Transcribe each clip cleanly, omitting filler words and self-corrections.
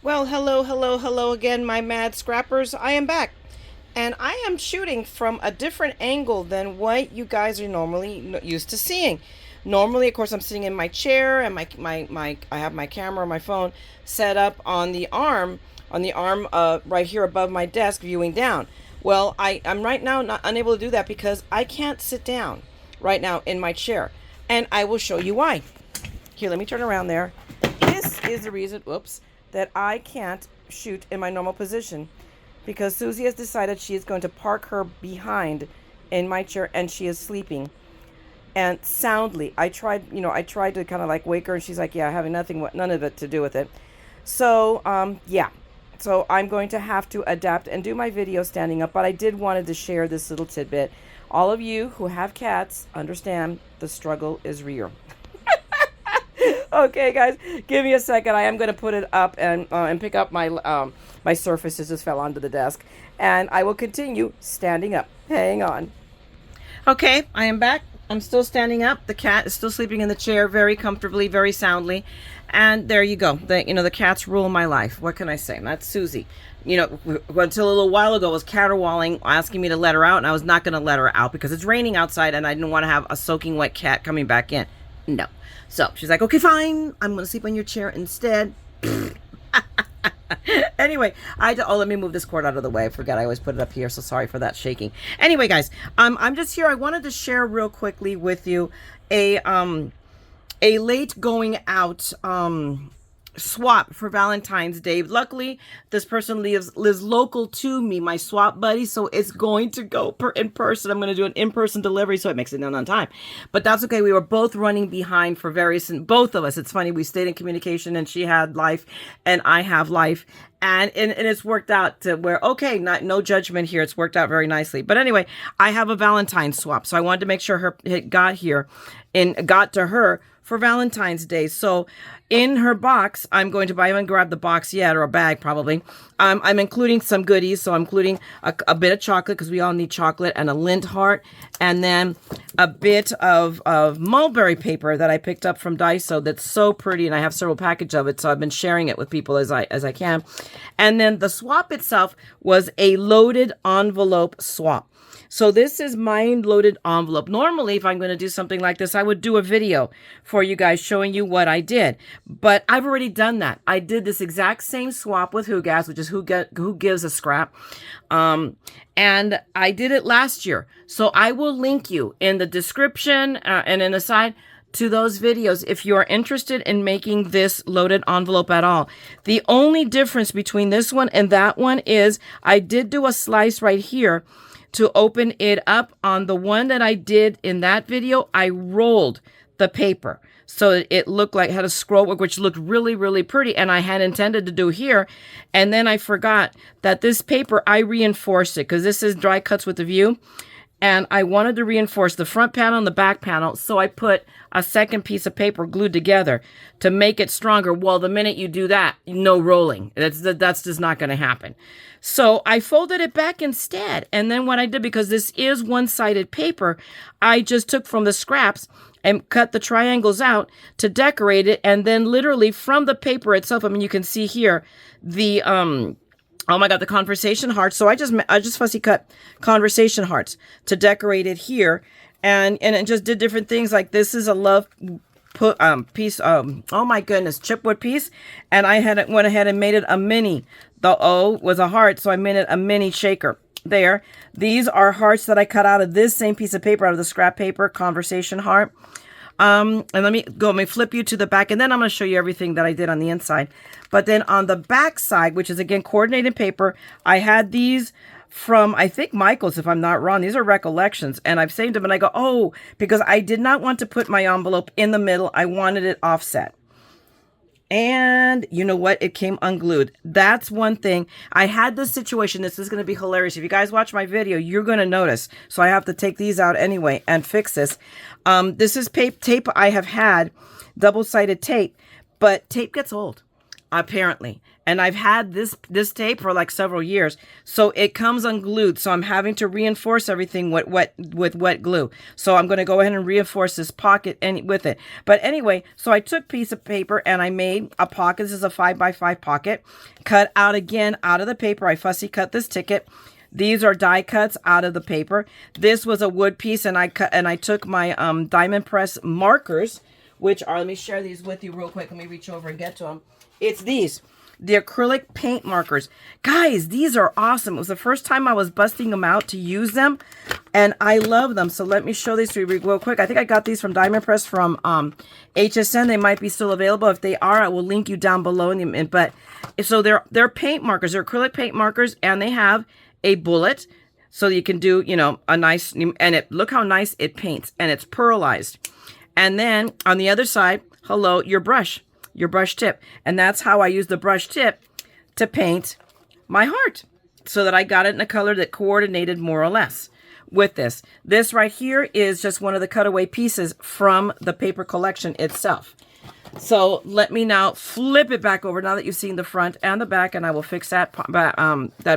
Well, hello, hello, hello again, my mad scrappers. I am back. And I am shooting from a different angle than what you guys are normally used to seeing. Normally, of course, I'm sitting in my chair and I have my camera or my phone set up on the arm, right here above my desk viewing down. Well, I'm right now not unable to do that because I can't sit down right now in my chair. And I will show you why. Here, let me turn around there. This is the reason, whoops, that I can't shoot in my normal position because Susie has decided she is going to park her behind in my chair and she is sleeping and soundly. I tried to kind of like wake her and she's like, yeah, having none of it to do with it. So, yeah. So I'm going to have to adapt and do my video standing up, but I did wanted to share this little tidbit. All of you who have cats understand the struggle is real. Okay, guys, give me a second. I am going to put it up and pick up my Surface. It just fell onto the desk, and I will continue standing up. Hang on. Okay, I am back. I'm still standing up. The cat is still sleeping in the chair very comfortably, very soundly, and there you go. The cats rule my life. What can I say? That's Susie. Until a little while ago was caterwauling, asking me to let her out, and I was not going to let her out because it's raining outside, and I didn't want to have a soaking wet cat coming back in. No. So she's like, okay, fine. I'm going to sleep on your chair instead. Anyway, let me move this cord out of the way. I forgot I always put it up here, so sorry for that shaking. Anyway, guys, I'm just here. I wanted to share real quickly with you a late going out swap for Valentine's Day. Luckily, this person lives local to me, my swap buddy, so it's going to go in person. I'm going to do an in-person delivery, so it makes it done on time. But that's okay. We were both running behind for both of us. It's funny, we stayed in communication, and she had life, and I have life. And it's worked out to where, okay, no judgment here. It's worked out very nicely. But anyway, I have a Valentine's swap, so I wanted to make sure it got to her for Valentine's Day. So in her box, I haven't grabbed the box yet, or a bag probably. I'm including some goodies. So I'm including a bit of chocolate because we all need chocolate, and a lint heart, and then a bit of mulberry paper that I picked up from Daiso that's so pretty, and I have several packages of it. So I've been sharing it with people as I can. And then the swap itself was a loaded envelope swap. So this is my loaded envelope. Normally, if I'm going to do something like this, I would do a video for you guys showing you what I did. But I've already done that. I did this exact same swap with Who Gas, which is Who Gives a Scrap. And I did it last year. So I will link you in the description and in the side to those videos if you are interested in making this loaded envelope at all. The only difference between this one and that one is I did do a slice right here to open it up. On the one that I did in that video, I rolled the paper so it looked like it had a scroll work, which looked really, really pretty, and I had intended to do here. And then I forgot that this paper, I reinforced it because this is Dry Cuts with a View, and I wanted to reinforce the front panel and the back panel, so I put a second piece of paper glued together to make it stronger. Well, the minute you do that, no rolling. That's just not going to happen. So I folded it back instead. And then what I did, because this is one-sided paper, I just took from the scraps and cut the triangles out to decorate it. And then literally from the paper itself, I mean, you can see here the, oh my God, the conversation hearts. So I just fussy cut conversation hearts to decorate it here. And it just did different things. Like this is a love piece, oh my goodness, chipwood piece. And I went ahead and made it a mini. The O was a heart, so I made it a mini shaker there. These are hearts that I cut out of this same piece of paper, out of the scrap paper, conversation heart. And let me flip you to the back, and then I'm going to show you everything that I did on the inside. But then on the back side, which is again coordinated paper, I had these from, I think, Michael's, if I'm not wrong. These are recollections, and I've saved them, and I go, oh, because I did not want to put my envelope in the middle. I wanted it offset. And you know what? It came unglued. That's one thing. I had this situation. This is going to be hilarious. If you guys watch my video, you're going to notice. So I have to take these out anyway and fix this. This is tape I have had, double-sided tape, but tape gets old. apparently. And I've had this tape for like several years, so it comes unglued. So I'm having to reinforce everything with wet glue. So I'm going to go ahead and reinforce this pocket with it. But anyway, so I took a piece of paper and I made a pocket. This is a 5x5 pocket, cut out again out of the paper. I fussy cut this ticket. These are die cuts out of the paper. This was a wood piece, and I took my diamond press markers, which are, let me share these with you real quick. Let me reach over and get to them. It's these, the acrylic paint markers. Guys, these are awesome. It was the first time I was busting them out to use them, and I love them. So let me show these to you real quick. I think I got these from Diamond Press from HSN. They might be still available. If they are, I will link you down below. But so they're paint markers. They're acrylic paint markers, and they have a bullet, so you can do, you know, a nice, and look how nice it paints, and it's pearlized. And then on the other side, hello, your brush tip. And that's how I use the brush tip to paint my heart, so that I got it in a color that coordinated more or less with this. This right here is just one of the cutaway pieces from the paper collection itself. So let me now flip it back over now that you've seen the front and the back, and I will fix that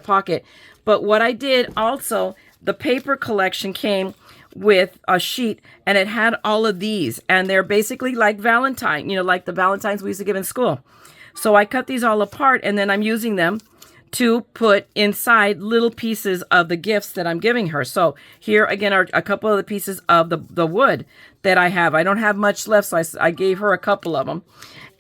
pocket. But what I did also, the paper collection came with a sheet, and it had all of these, and they're basically like Valentine, you know, like the Valentines we used to give in school. So I cut these all apart, and then I'm using them to put inside little pieces of the gifts that I'm giving her. So here again are a couple of the pieces of the wood that I have. I don't have much left, so I gave her a couple of them.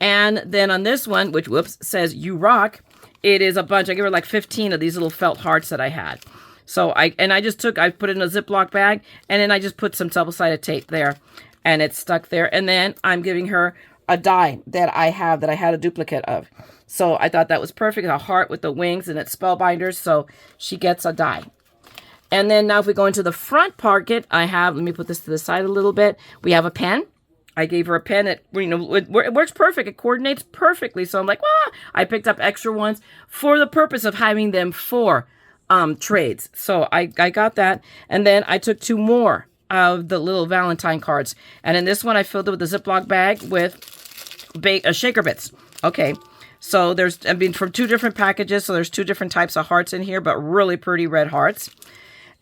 And then on this one, which, whoops, says "You Rock," it is a bunch. I gave her like 15 of these little felt hearts that I had. So I put it in a Ziploc bag, and then I just put some double-sided tape there, and it's stuck there. And then I'm giving her a die that I had a duplicate of. So I thought that was perfect. A heart with the wings, and it's spellbinders, so she gets a die. And then now if we go into the front pocket, let me put this to the side a little bit. We have a pen. I gave her a pen that, you know, it works perfect. It coordinates perfectly. So I'm like, well, I picked up extra ones for the purpose of having them for trades. So I got that. And then I took 2 more of the little Valentine cards. And in this one, I filled it with a Ziploc bag with shaker bits. Okay. So there's, from 2 different packages. So there's 2 different types of hearts in here, but really pretty red hearts.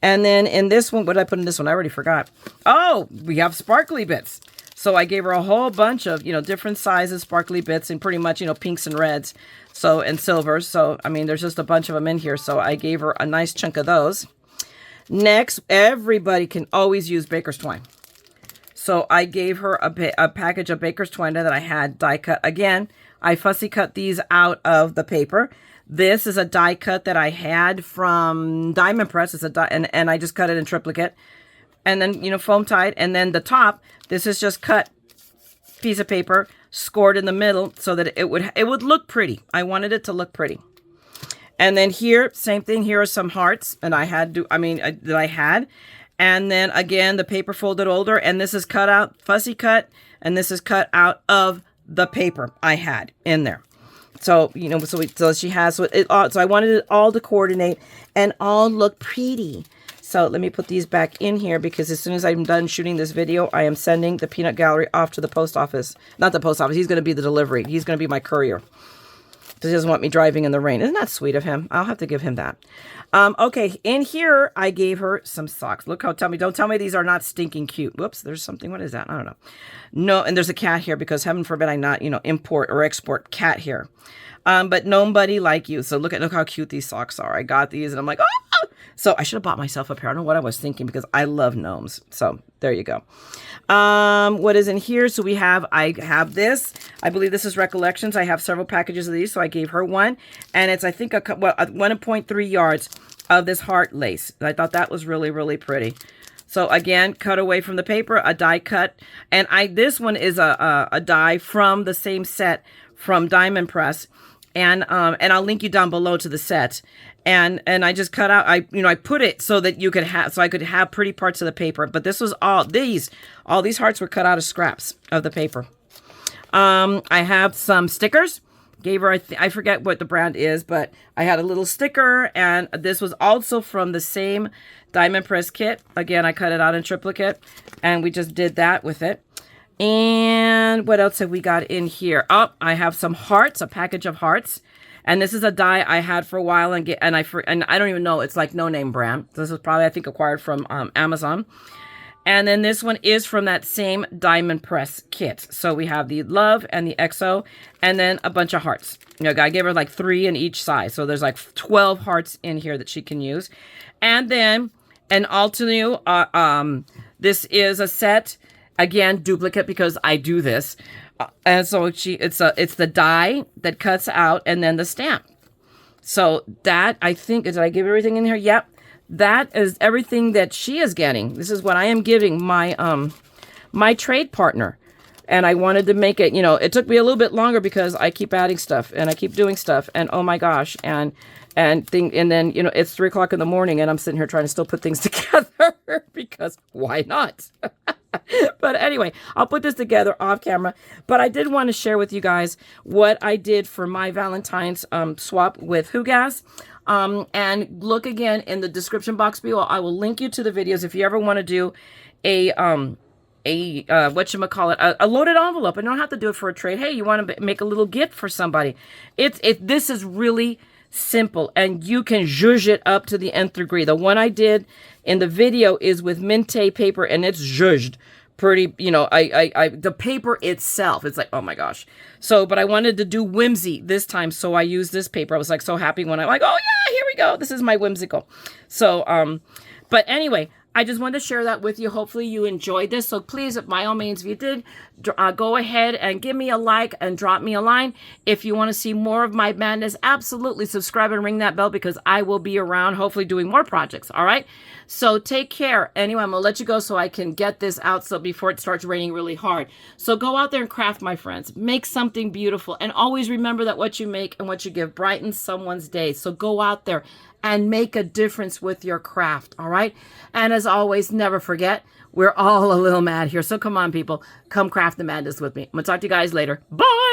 And then in this one, what did I put in this one? I already forgot. Oh, we have sparkly bits. So I gave her a whole bunch of, you know, different sizes, sparkly bits, and pretty much, you know, pinks and reds, so, and silvers. So, I mean, there's just a bunch of them in here. So I gave her a nice chunk of those. Next, everybody can always use baker's twine. So I gave her a package of baker's twine that I had die cut. Again, I fussy cut these out of the paper. This is a die cut that I had from Diamond Press. It's a die, and I just cut it in triplicate. And then, you know, foam tied. And then the top, this is just cut piece of paper, scored in the middle so that it would look pretty. I wanted it to look pretty. And then here, same thing. Here are some hearts, and that I had. And then again, the paper folded over, and this is cut out, fussy cut, and this is cut out of the paper I had in there. So, you know, so she has, so I wanted it all to coordinate and all look pretty. So let me put these back in here, because as soon as I'm done shooting this video, I am sending the peanut gallery off to the post office. Not the post office. He's going to be the delivery. He's going to be my courier. Because he doesn't want me driving in the rain. Isn't that sweet of him? I'll have to give him that. Okay, in here, I gave her some socks. Look how, don't tell me these are not stinking cute. Whoops, there's something. What is that? I don't know. No, and there's a cat here, because heaven forbid I not, you know, import or export cat hair. But nobody like you. So look how cute these socks are. I got these, and I'm like, oh! So I should have bought myself a pair. I don't know what I was thinking, because I love gnomes. So there you go. What is in here? So I have this. I believe this is Recollections. I have several packages of these, so I gave her one. And it's, I think, 1.3 yards of this heart lace. I thought that was really, really pretty. So again, cut away from the paper, a die cut. And this one is a die from the same set from Diamond Press. And I'll link you down below to the set. And I just cut out, I put it so that I could have pretty parts of the paper. But this was all these hearts were cut out of scraps of the paper. I have some stickers. Gave her, I forget what the brand is, but I had a little sticker, and this was also from the same Diamond Press kit. Again, I cut it out in triplicate, and we just did that with it. And what else have we got in here? Oh, I have some hearts, a package of hearts. And this is a die I had for a while, and I don't even know. It's like no name brand. This is probably, I think, acquired from Amazon. And then this one is from that same diamond press kit. So we have the love and the XO, and then a bunch of hearts. You know, I gave her like 3 in each size. So there's like 12 hearts in here that she can use. And then an Altenew, this is a set, again, duplicate because I do this. And so it's the die that cuts out and then the stamp. So that, I think, did I give everything in here? Yep. That is everything that she is getting. This is what I am giving my my trade partner. And I wanted to make it, you know, it took me a little bit longer because I keep adding stuff and I keep doing stuff, and oh my gosh, and then, you know, it's 3 o'clock in the morning and I'm sitting here trying to still put things together because why not? But anyway, I'll put this together off camera. But I did want to share with you guys what I did for my Valentine's swap with Hugas. And look again in the description box below. I will link you to the videos if you ever want to do a whatchamacallit, a loaded envelope. And don't have to do it for a trade. Hey, you want to make a little gift for somebody. This is really simple, and you can zhuzh it up to the nth degree. The one I did in the video is with Minte paper, and it's zhuzhed pretty, you know, the paper itself, it's like, oh my gosh. So, but I wanted to do whimsy this time, so I used this paper. I was like so happy when I'm like, oh yeah, here we go. This is my whimsical. So, but anyway, I just wanted to share that with you. Hopefully you enjoyed this. So please, by all means, if you did, go ahead and give me a like and drop me a line. If you want to see more of my madness, absolutely subscribe and ring that bell, because I will be around, hopefully doing more projects. All right. So take care. Anyway, I'm going to let you go so I can get this out so before it starts raining really hard. So go out there and craft, my friends. Make something beautiful. And always remember that what you make and what you give brightens someone's day. So go out there and make a difference with your craft, all right? And as always, never forget, we're all a little mad here. So come on, people. Come craft the madness with me. I'm going to talk to you guys later. Bye!